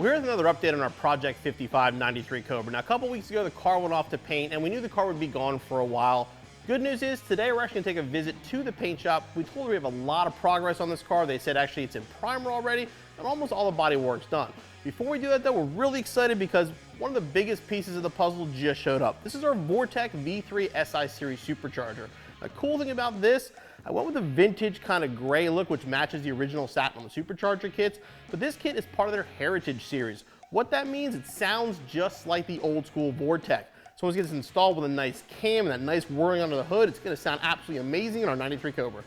Well, here's another update on our Project 55 93 Cobra. Now, a couple weeks ago, the car went off to paint, and we knew the car would be gone for a while. Good news is, today we're actually going to take a visit to the paint shop. We told them we have a lot of progress on this car. They said actually it's in primer already, and almost all the body work's done. Before we do that though, we're really excited because one of the biggest pieces of the puzzle just showed up. This is our Vortec V3 SI Series Supercharger. The cool thing about this, I went with a vintage kind of gray look, which matches the original satin on the Supercharger kits, but this kit is part of their Heritage Series. What that means, it sounds just like the old school Vortec. So once it gets installed with a nice cam and that nice whirring under the hood, it's going to sound absolutely amazing in our 93 Cobra.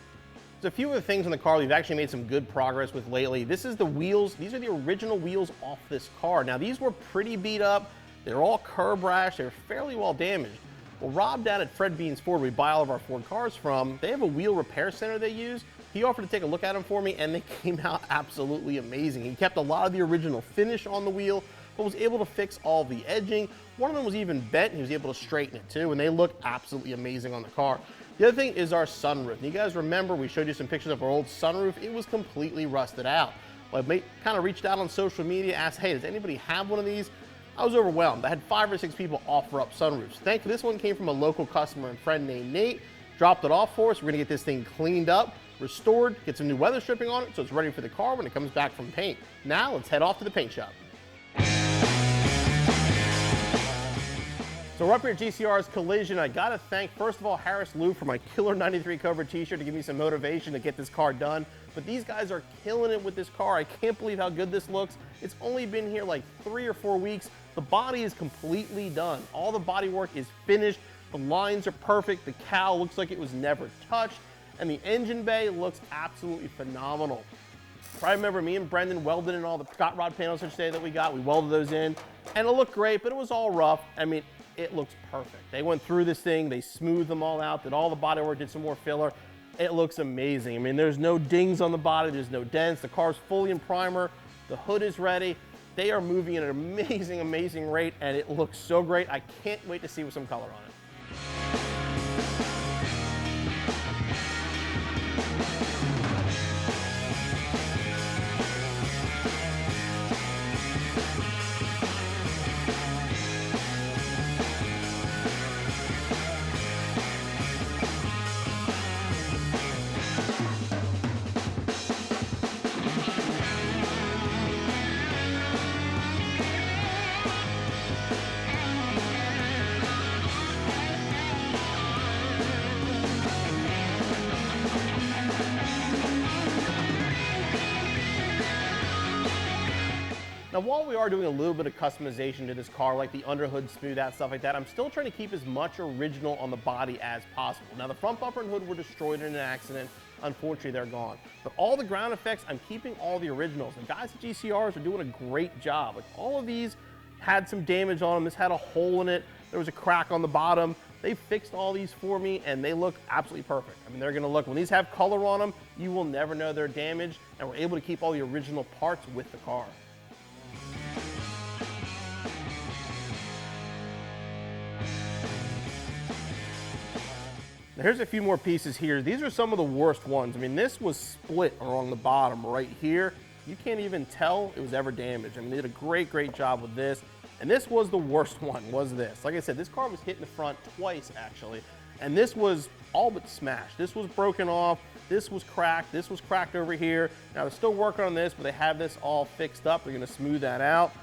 There's a few of the things on the car we've actually made some good progress with lately. This is the wheels. These are the original wheels off this car. Now these were pretty beat up. They're all curb rash. They're fairly well damaged. Well, Rob down at Fred Bean's Ford, we buy all of our Ford cars from, they have a wheel repair center they use. He offered to take a look at them for me, and they came out absolutely amazing. He kept a lot of the original finish on the wheel, but was able to fix all the edging. One of them was even bent, and he was able to straighten it too, and they look absolutely amazing on the car. The other thing is our sunroof. And you guys remember we showed you some pictures of our old sunroof. It was completely rusted out. Well, I kind of reached out on social media, asked, hey, does anybody have one of these? I was overwhelmed. I had 5 or 6 people offer up sunroofs. Thankfully, this one came from a local customer and friend named Nate. Dropped it off for us. We're gonna get this thing cleaned up, restored, get some new weather stripping on it so it's ready for the car when it comes back from paint. Now let's head off to the paint shop. So we're up here at GCR's Collision. I gotta thank, first of all, Harris Lou for my killer 93 Cobra t-shirt to give me some motivation to get this car done. But these guys are killing it with this car. I can't believe how good this looks. It's only been here like 3 or 4 weeks. The body is completely done. All the body work is finished. The lines are perfect. The cowl looks like it was never touched. And the engine bay looks absolutely phenomenal. I remember me and Brendan welded in all the scot rod panels today that we got. We welded those in, and it looked great, but it was all rough. I mean, it looks perfect. They went through this thing, they smoothed them all out, did all the body work, did some more filler. It looks amazing. I mean, there's no dings on the body, there's no dents. The car's fully in primer, the hood is ready. They are moving at an amazing, amazing rate, and it looks so great. I can't wait to see with some color on it. Now, while we are doing a little bit of customization to this car, like the underhood smooth out, stuff like that, I'm still trying to keep as much original on the body as possible. Now, the front bumper and hood were destroyed in an accident. Unfortunately, they're gone. But all the ground effects, I'm keeping all the originals. The guys at GCRs are doing a great job. Like, all of these had some damage on them. This had a hole in it. There was a crack on the bottom. They fixed all these for me, and they look absolutely perfect. I mean, they're gonna look, when these have color on them, you will never know they're damaged, and we're able to keep all the original parts with the car. Now here's a few more pieces here. These are some of the worst ones. I mean, this was split along the bottom right here. You can't even tell it was ever damaged. I mean, they did a great, great job with this. And this was the worst one, was this. Like I said, this car was hit in the front twice, actually. And this was all but smashed. This was broken off. This was cracked. This was cracked over here. Now, they're still working on this, but they have this all fixed up. They're gonna smooth that out.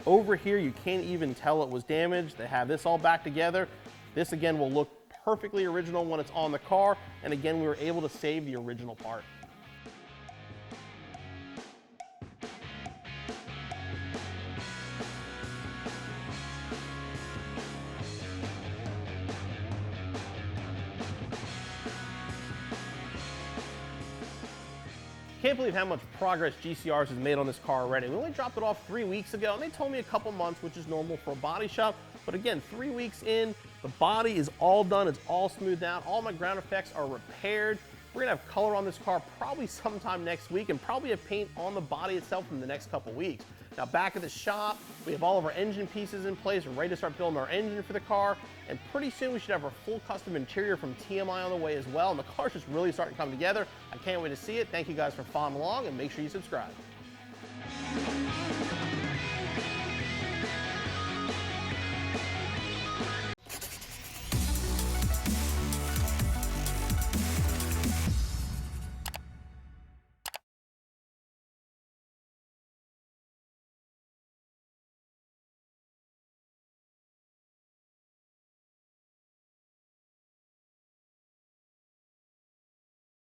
Over here, you can't even tell it was damaged. They have this all back together. This, again, will look perfectly original when it's on the car, and again, we were able to save the original part. Can't believe how much progress GCRs has made on this car already. We only dropped it off 3 weeks ago, and they told me a couple months, which is normal for a body shop. But again, 3 weeks in, the body is all done, it's all smoothed out, all my ground effects are repaired. We're gonna have color on this car probably sometime next week, and probably have paint on the body itself in the next couple weeks. Now, back at the shop, we have all of our engine pieces in place. We're ready to start building our engine for the car, and pretty soon we should have our full custom interior from TMI on the way as well, and the car's just really starting to come together. I can't wait to see it. Thank you guys for following along, and make sure you subscribe.